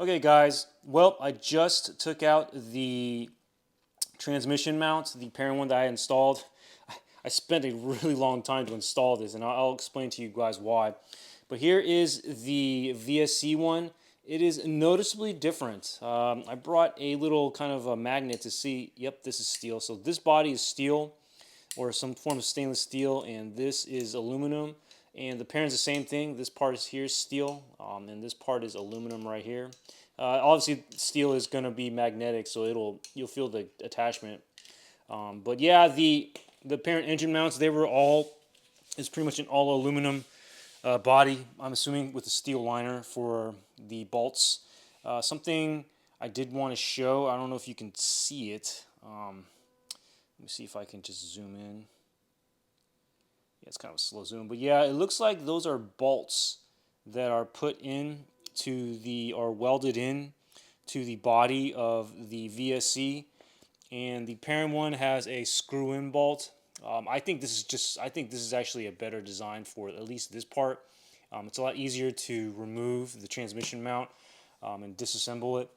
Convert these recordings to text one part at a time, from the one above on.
Okay guys, well I just took out the transmission mount, the parent one that I installed. I spent a really long time to install this and I'll explain to you guys why. But here is the VSC one. It is noticeably different. I brought a little kind of a magnet to see, yep, this is steel. So this body is steel or some form of stainless steel, and this is aluminum. And the parent's the same thing. This part is here steel, and this part is aluminum right here. Obviously, steel is going to be magnetic, so you'll feel the attachment. But yeah, the parent engine mounts, they were all, it's pretty much an all aluminum body. I'm assuming with a steel liner for the bolts. Something I did want to show. I don't know if you can see it. Let me see if I can just zoom in. Yeah, it's kind of a slow zoom, but yeah, it looks like those are bolts that are put in to the or welded in to the body of the VSC, and the parent one has a screw-in bolt. I think this is actually a better design for at least this part. It's a lot easier to remove the transmission mount and disassemble it.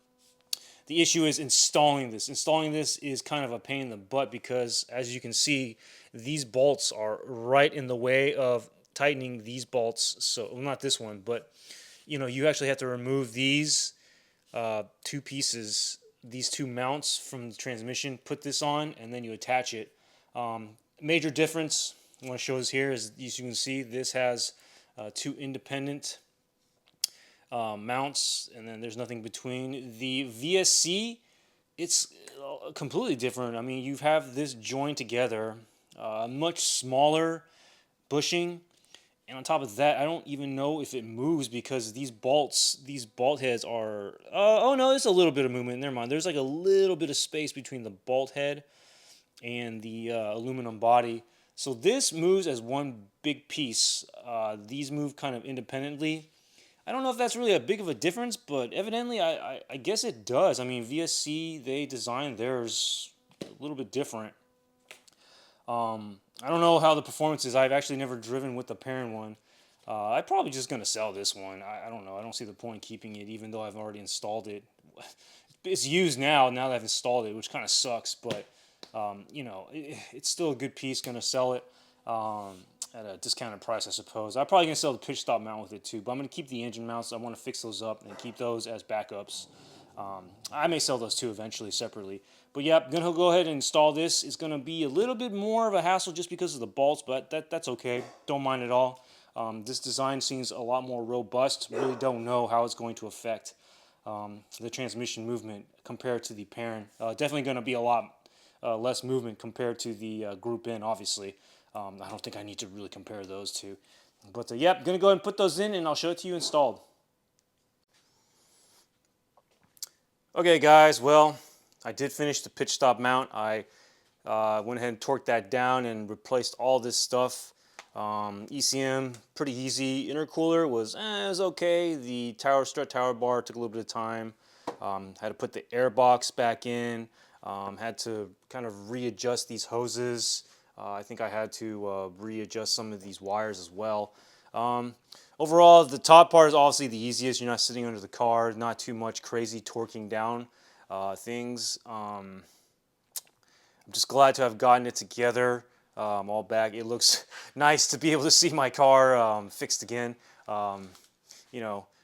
The issue is installing this. Installing this is kind of a pain in the butt because, as you can see, these bolts are right in the way of tightening these bolts. So, well, not this one, but you actually have to remove these two pieces, these two mounts from the transmission. Put this on, and then you attach it. Major difference I want to show is here is, as you can see, this has two independent mounts, and then there's nothing between. The VSC, it's completely different. I mean, you have this joined together, much smaller bushing, and on top of that, I don't even know if it moves because these bolt heads are. Oh no, there's a little bit of movement. Never mind. There's like a little bit of space between the bolt head and the aluminum body. So this moves as one big piece. These move kind of independently. I don't know if that's really a big of a difference, but evidently I guess it does. I mean, VSC, they designed theirs a little bit different. I don't know how the performance is. I've actually never driven with the parent one. I'm probably just going to sell this one. I don't know. I don't see the point in keeping it, even though I've already installed it. It's used now that I've installed it, which kind of sucks, but it's still a good piece. Going to sell it at a discounted price, I suppose. I'm probably going to sell the pitch stop mount with it too, but I'm going to keep the engine mounts. I want to fix those up and keep those as backups. I may sell those too eventually separately. But yeah, I'm going to go ahead and install this. It's going to be a little bit more of a hassle just because of the bolts, but that's okay. Don't mind at all. This design seems a lot more robust. Really don't know how it's going to affect the transmission movement compared to the parent. Definitely going to be a lot less movement compared to the Group N, obviously. I don't think I need to really compare those two. But yeah, going to go ahead and put those in, and I'll show it to you installed. Okay, guys, well, I did finish the pitch stop mount. I went ahead and torqued that down and replaced all this stuff. ECM, pretty easy. Intercooler was, it was okay. The strut tower bar took a little bit of time. Had to put the air box back in. Had to kind of readjust these hoses. I think I had to readjust some of these wires as well. Overall, the top part is obviously the easiest. You're not sitting under the car, not too much crazy torquing down things. I'm just glad to have gotten it together all back. It looks nice to be able to see my car fixed again.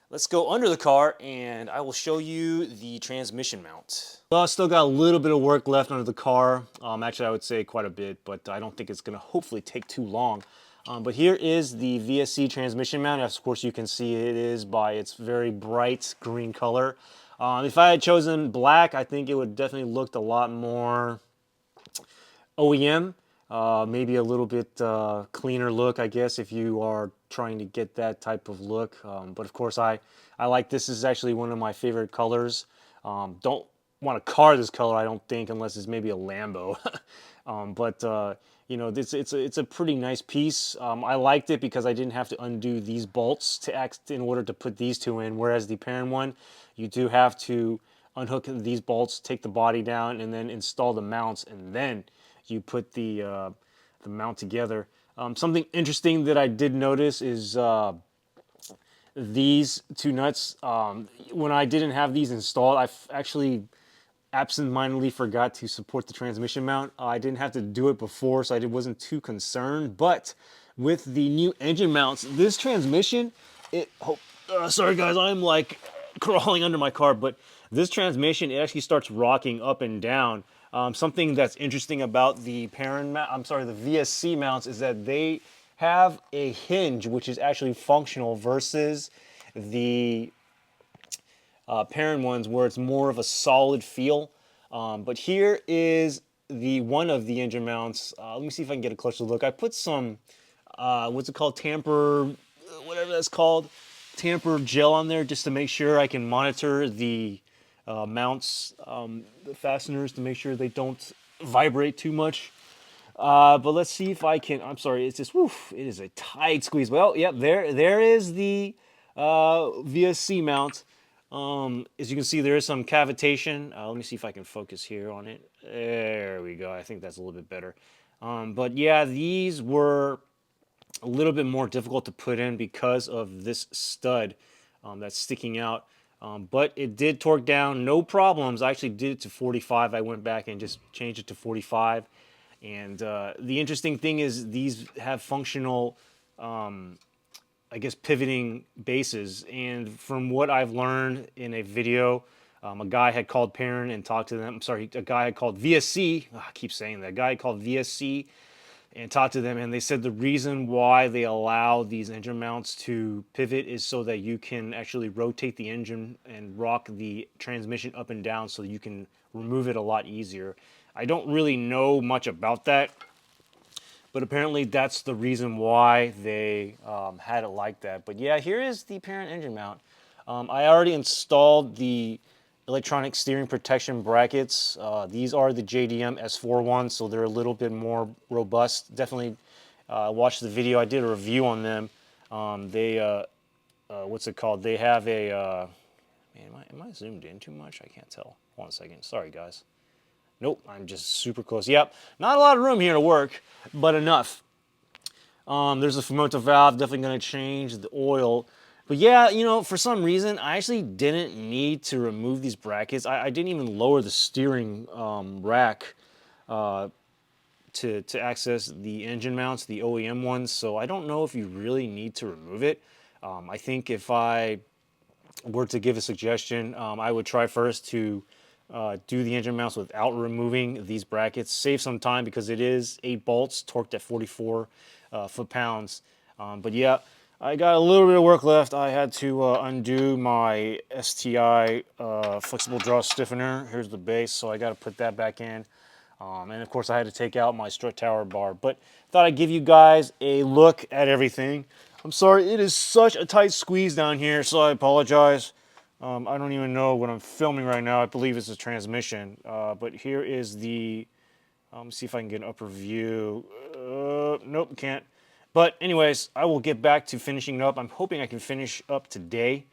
Let's go under the car and I will show you the transmission mount. Well, I still got a little bit of work left under the car. Actually, I would say quite a bit, but I don't think it's going to hopefully take too long. But here is the VSC transmission mount. Of course, you can see it is by its very bright green color. If I had chosen black, I think it would definitely looked a lot more OEM. Maybe a little bit cleaner look, I guess, if you are trying to get that type of look. But of course, I like this. This is actually one of my favorite colors. Don't want a car this color, I don't think, unless it's maybe a Lambo. It's a pretty nice piece. I liked it because I didn't have to undo these bolts in order to put these two in, whereas the parent one, you do have to unhook these bolts, take the body down, and then install the mounts, and then you put the mount together. Something interesting that I did notice is these two nuts. When I didn't have these installed, actually absentmindedly forgot to support the transmission mount. I didn't have to do it before, so I wasn't too concerned. But with the new engine mounts, this transmission, sorry guys, I'm like crawling under my car, but this transmission, it actually starts rocking up and down. Something that's interesting about the the VSC mounts is that they have a hinge which is actually functional versus the parent ones where it's more of a solid feel. But here is the one of the engine mounts. Let me see if I can get a closer look. I put some, what's it called, whatever that's called, tamper gel on there just to make sure I can monitor the mounts, the fasteners, to make sure they don't vibrate too much. But let's see if I can. I'm sorry, it's just woof. It is a tight squeeze. Well, yep, there is the VSC mount. As you can see, there is some cavitation. Let me see if I can focus here on it. There we go. I think that's a little bit better. But yeah, these were a little bit more difficult to put in because of this stud that's sticking out. But it did torque down, no problems. I actually did it to 45. I went back and just changed it to 45. And the interesting thing is these have functional, I guess, pivoting bases. And from what I've learned in a video, a guy had called Perrin and talked to them. I'm sorry, a guy had called VSC. I keep saying that. A guy called VSC and talked to them, and they said the reason why they allow these engine mounts to pivot is so that you can actually rotate the engine and rock the transmission up and down so you can remove it a lot easier. I don't really know much about that, but apparently that's the reason why they had it like that. But yeah, here is the parent engine mount. I already installed the electronic steering protection brackets. These are the JDM S4 ones, so they're a little bit more robust. Definitely watch the video. I did a review on them. What's it called? They have a, man, am I zoomed in too much? I can't tell. Hold on a second. Sorry, guys. Nope, I'm just super close. Yep, not a lot of room here to work, but enough. There's a Vermont valve, definitely going to change the oil. But yeah, you know, for some reason, I actually didn't need to remove these brackets. I didn't even lower the steering rack to access the engine mounts, the OEM ones. So I don't know if you really need to remove it. I think if I were to give a suggestion, I would try first to do the engine mounts without removing these brackets. Save some time because it is 8 bolts torqued at 44 foot-pounds. But yeah, I got a little bit of work left. I had to undo my STI flexible draw stiffener. Here's the base, so I got to put that back in. And of course I had to take out my strut tower bar. But thought I'd give you guys a look at everything. I'm sorry, it is such a tight squeeze down here, so I apologize. I don't even know what I'm filming right now. I believe it's a transmission. But here is the, let me see if I can get an upper view. Nope, can't. But anyways, I will get back to finishing it up. I'm hoping I can finish up today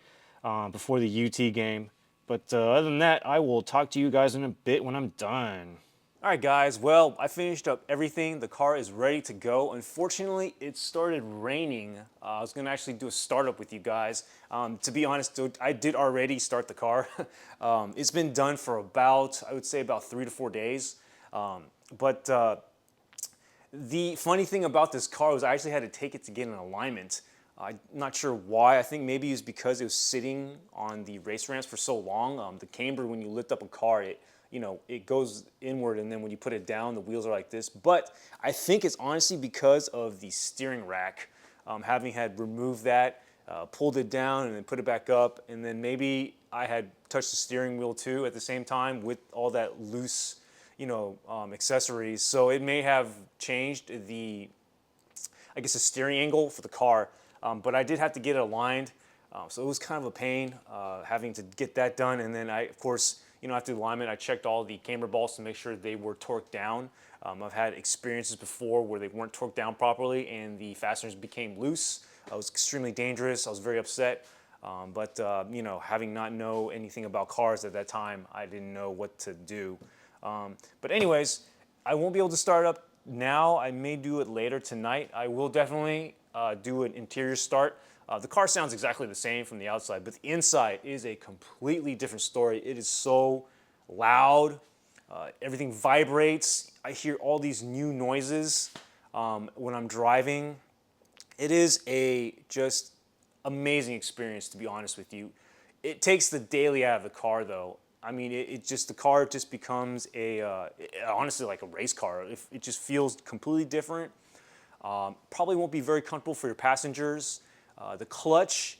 before the UT game. But other than that, I will talk to you guys in a bit when I'm done. All right, guys. Well, I finished up everything. The car is ready to go. Unfortunately, it started raining. I was going to actually do a startup with you guys. To be honest, I did already start the car. It's been done for about, I would say, about 3 to 4 days. But the funny thing about this car was I actually had to take it to get an alignment. I'm not sure why. I think maybe it was because it was sitting on the race ramps for so long. The camber, when you lift up a car, it goes inward, and then when you put it down, the wheels are like this. But I think it's honestly because of the steering rack. Having had removed that, pulled it down, and then put it back up, and then maybe I had touched the steering wheel too at the same time with all that loose, accessories. So it may have changed the, I guess, the steering angle for the car. But I did have to get it aligned. So it was kind of a pain having to get that done. And then I, of course, after the alignment, I checked all the camber bolts to make sure they were torqued down. I've had experiences before where they weren't torqued down properly and the fasteners became loose. It was extremely dangerous. I was very upset. But having not know anything about cars at that time, I didn't know what to do. But anyways, I won't be able to start it up now. I may do it later tonight. I will definitely do an interior start. The car sounds exactly the same from the outside, but the inside is a completely different story. It is so loud. Everything vibrates. I hear all these new noises when I'm driving. It is a just amazing experience, to be honest with you. It takes the daily out of the car, though. I mean, the car just becomes honestly like a race car. It just feels completely different. Probably won't be very comfortable for your passengers. The clutch,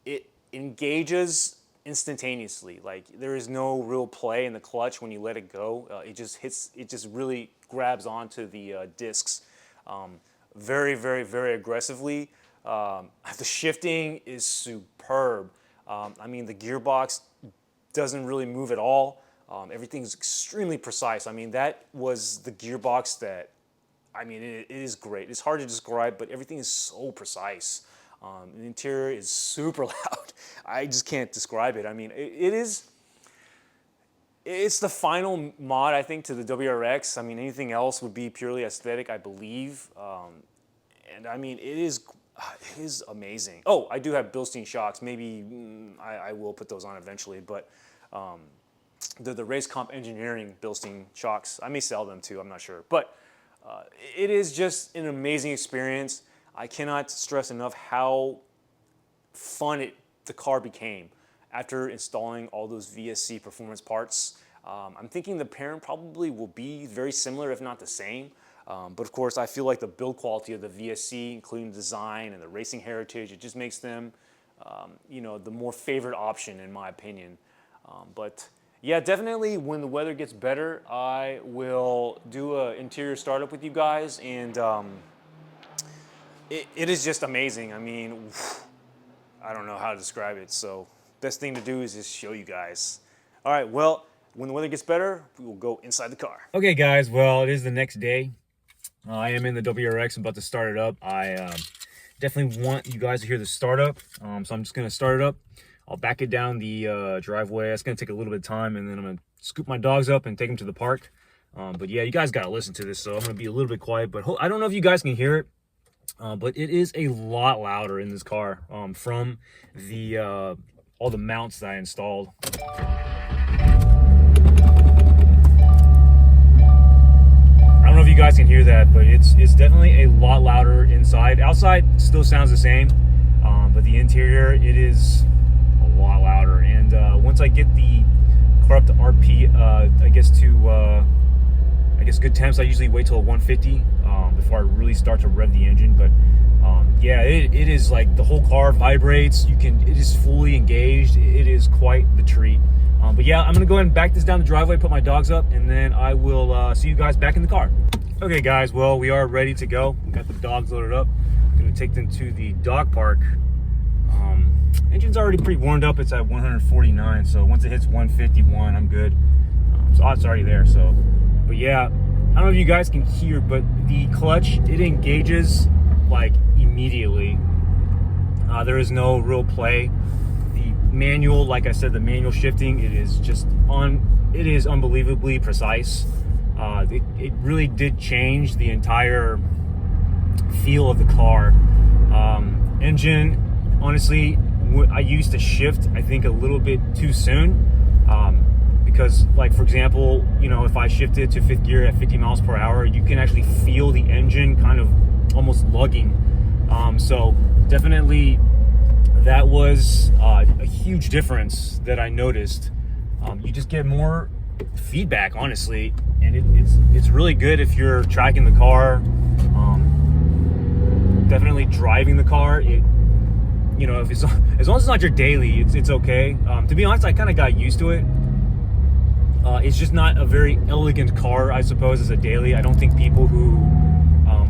it engages instantaneously. Like, there is no real play in the clutch when you let it go. It just really grabs onto the discs very, very, very aggressively. The shifting is superb. I mean, the gearbox doesn't really move at all. Everything's extremely precise. I mean, that was the gearbox that, I mean, it is great. It's hard to describe, but everything is so precise. The interior is super loud. I just can't describe it. I mean, it's the final mod, I think, to the WRX. I mean, anything else would be purely aesthetic, I believe. And I mean, it is amazing. Oh, I do have Bilstein shocks. Maybe I will put those on eventually, but the Race Comp Engineering Bilstein shocks, I may sell them too, I'm not sure. But it is just an amazing experience. I cannot stress enough how fun the car became after installing all those VSC Performance Parts. I'm thinking the parent probably will be very similar, if not the same. But of course, I feel like the build quality of the VSC, including the design and the racing heritage, it just makes them, the more favored option in my opinion. But yeah, definitely when the weather gets better, I will do an interior startup with you guys, and it is just amazing. I mean, I don't know how to describe it. So best thing to do is just show you guys. All right, well, when the weather gets better, we will go inside the car. Okay, guys, well, it is the next day. I am in the WRX. I'm about to start it up. I definitely want you guys to hear the startup. So I'm just going to start it up. I'll back it down the driveway. That's going to take a little bit of time, and then I'm going to scoop my dogs up and take them to the park. But yeah, you guys got to listen to this, so I'm going to be a little bit quiet. But I don't know if you guys can hear it, but it is a lot louder in this car from the all the mounts that I installed. I don't know if you guys can hear that, but it's definitely a lot louder inside. Outside still sounds the same, but the interior, it is a lot louder. And once I get the car up to RP, I guess good temps, I usually wait till 150 before I really start to rev the engine. But yeah, it is like the whole car vibrates. It is fully engaged. It is quite the treat. But yeah, I'm gonna go ahead and back this down the driveway, put my dogs up, and then I will see you guys back in the car. Okay guys, well, we are ready to go. We got the dogs loaded up. I'm gonna take them to the dog park. Engine's already pretty warmed up. It's at 149, so once it hits 151, I'm good. So it's already there. So, but yeah, I don't know if you guys can hear, but the clutch, it engages like immediately. There is no real play. The manual, like I said, the manual shifting, it is unbelievably precise. It really did change the entire feel of the car. Engine, honestly, I used to shift, I think, a little bit too soon. Because, like, for example, if I shifted to fifth gear at 50 miles per hour, you can actually feel the engine kind of almost lugging. So definitely that was a huge difference that I noticed. You just get more feedback, honestly, and it's really good if you're tracking the car. Definitely driving the car, if as long as it's not your daily, it's okay. To be honest, I kind of got used to it. It's just not a very elegant car, I suppose, as a daily. I don't think people who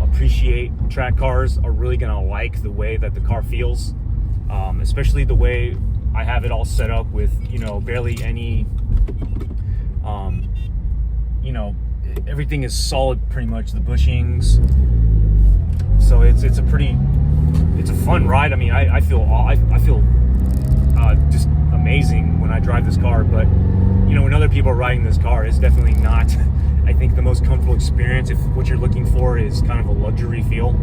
appreciate track cars are really gonna like the way that the car feels, especially the way I have it all set up with barely any everything is solid pretty much, the bushings. So it's a fun ride. I mean, I feel just amazing when I drive this car, but when other people are riding this car, it's definitely not, I think, the most comfortable experience if what you're looking for is kind of a luxury feel.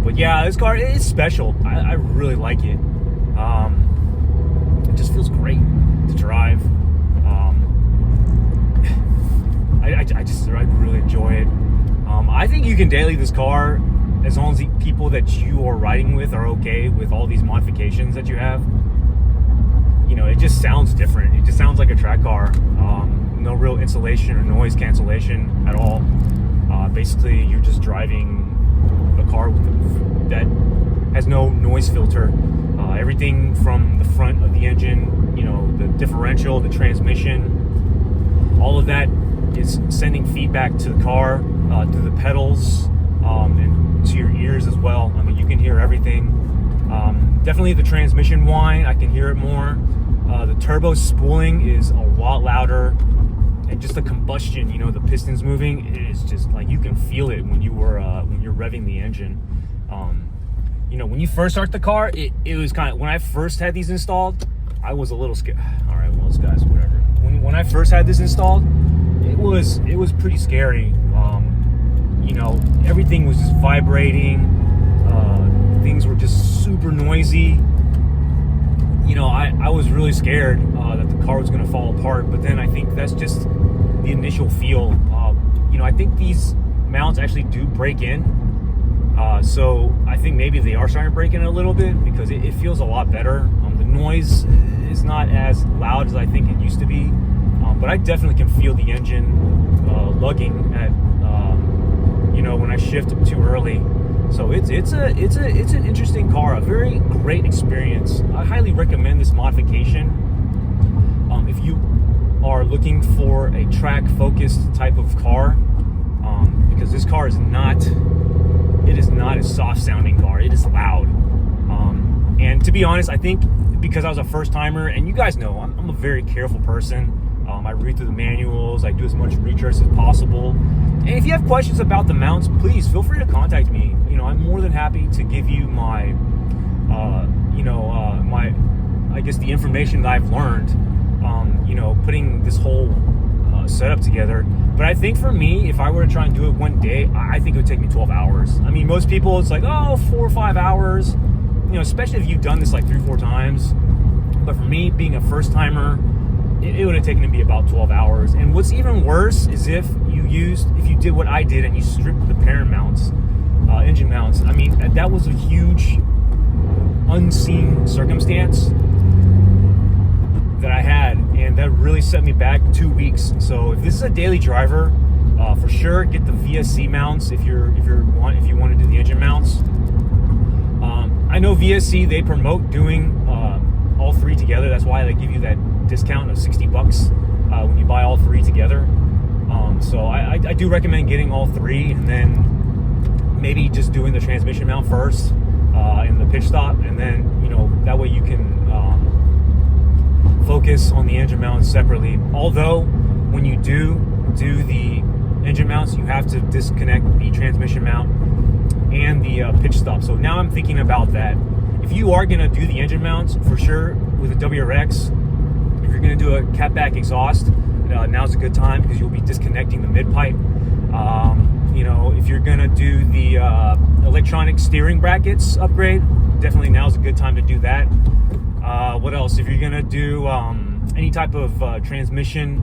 But yeah, this car is special. I really like it. It just feels great to drive. I really enjoy it. I think you can daily this car as long as the people that you are riding with are okay with all these modifications that you have. You know, it just sounds different. It just sounds like a track car. No real insulation or noise cancellation at all. Basically, you're just driving a car that has no noise filter. Everything from the front of the engine, you know, the differential, the transmission, all of that is sending feedback to the car, through the pedals, and to your ears as well. I mean, you can hear everything. Definitely the transmission whine, I can hear it more. The turbo spooling is a lot louder, and just the combustion, you know, the pistons moving, it is just like you can feel it when you're revving the engine. You know, when you first start the car, it was kind of, when I first had these installed, I was a little scared. All right, well, those guys, whatever. When I first had this installed, it was pretty scary. You know, everything was just vibrating. Things were just super noisy. You know, I was really scared that the car was going to fall apart. But then I think that's just the initial feel. You know, I think these mounts actually do break in. So I think maybe they are starting to break in a little bit because it feels a lot better. The noise is not as loud as I think it used to be. But I definitely can feel the engine lugging at, you know, when I shift too early. So it's an interesting car, a very great experience. I highly recommend this modification. If you are looking for a track-focused type of car, because this car is not a soft-sounding car. It is loud. And to be honest, I think because I was a first-timer, and you guys know I'm a very careful person. I read through the manuals. I do as much research as possible. And if you have questions about the mounts, please feel free to contact me. You know, I'm more than happy to give you my, I guess the information that I've learned, you know, putting this whole setup together. But I think for me, if I were to try and do it one day, I think it would take me 12 hours. I mean, most people, it's like, oh, 4 or 5 hours, you know, especially if you've done this like 3 or 4 times. But for me, being a first timer, it would have taken me about 12 hours. And what's even worse is if you did what I did and you stripped the parent mounts, engine mounts. I mean, that was a huge unseen circumstance that I had, and that really set me back 2 weeks. So if this is a daily driver, for sure get the VSC mounts if you want to do the engine mounts. I know VSC, they promote doing all 3 together. That's why they give you that discount of $60 when you buy all 3 together. So I do recommend getting all 3, and then maybe just doing the transmission mount first in the pitch stop, and then, you know, that way you can focus on the engine mounts separately. Although when you do the engine mounts, you have to disconnect the transmission mount and the pitch stop. So now I'm thinking about that. If you are going to do the engine mounts, for sure with a WRX, if you're going to do a catback exhaust, now's a good time because you'll be disconnecting the mid pipe. You know, if you're going to do the electronic steering brackets upgrade, definitely now's a good time to do that. What else? If you're going to do any type of transmission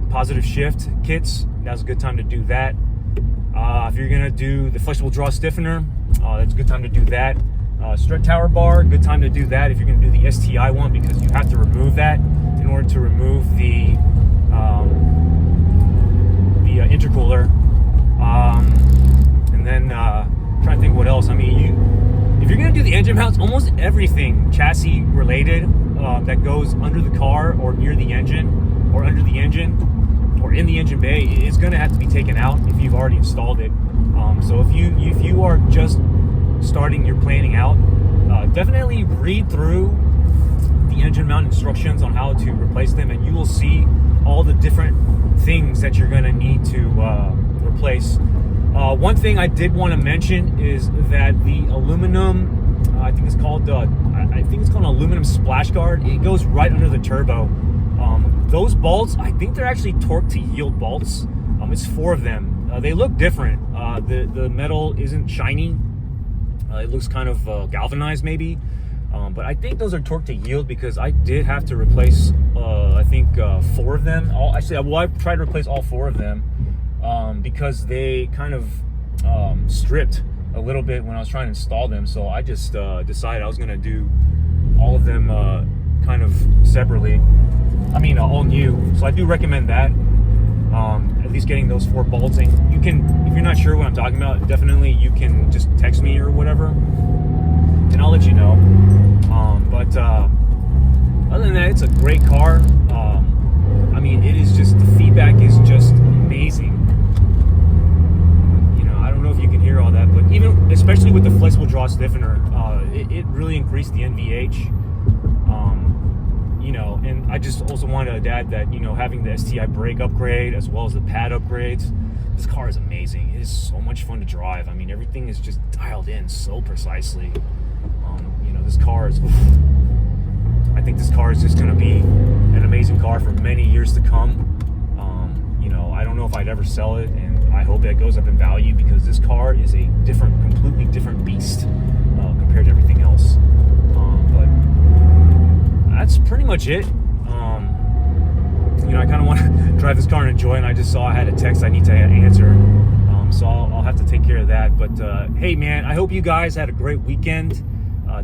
positive shift kits, now's a good time to do that. If you're going to do the flexible draw stiffener, that's a good time to do that. Strut tower bar, good time to do that if you're going to do the STI one, because you have to remove that in order to remove the intercooler. And then trying to think what else. I mean, if you're going to do the engine mounts, almost everything chassis related that goes under the car or near the engine or under the engine or in the engine bay is going to have to be taken out if you've already installed it. So if you are just starting your planning out, definitely read through the engine mount instructions on how to replace them, and you will see all the different things that you're going to need to replace. One thing I did want to mention is that the aluminum, I think it's called an aluminum splash guard. It goes right under the turbo. Those bolts, I think they're actually torque to yield bolts. It's 4 of them. They look different. The metal isn't shiny. It looks kind of galvanized maybe. But I think those are torque to yield, because I did have to replace, I think 4 of them. I tried to replace all 4 of them because they kind of stripped a little bit when I was trying to install them. So I just decided I was going to do all of them kind of separately. I mean, all new. So I do recommend that. At least getting those 4 bolting. You can, if you're not sure what I'm talking about, definitely you can just text me or whatever, and I'll let you know. But other than that, it's a great car. I mean, it is just, the feedback is just amazing. You know, I don't know if you can hear all that, but even, especially with the flexible draw stiffener, it really increased the NVH. You know, and I just also wanted to add that, you know, having the STI brake upgrade as well as the pad upgrades, this car is amazing. It is so much fun to drive. I mean, everything is just dialed in so precisely. You know, this car is, I think this car is just going to be an amazing car for many years to come. You know, I don't know if I'd ever sell it, and I hope that goes up in value, because this car is a completely different beast compared to everything else. But that's pretty much it. You know, I kind of want to drive this car and enjoy it, and I just saw I had a text I need to answer. So I'll have to take care of that. But hey, man, I hope you guys had a great weekend.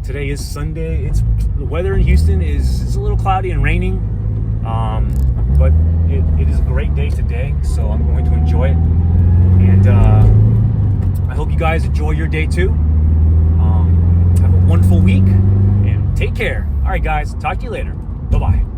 Today is Sunday. The weather in Houston is a little cloudy and raining, but it is a great day today, so I'm going to enjoy it. And I hope you guys enjoy your day too. Have a wonderful week, and take care. All right, guys, talk to you later. Bye-bye.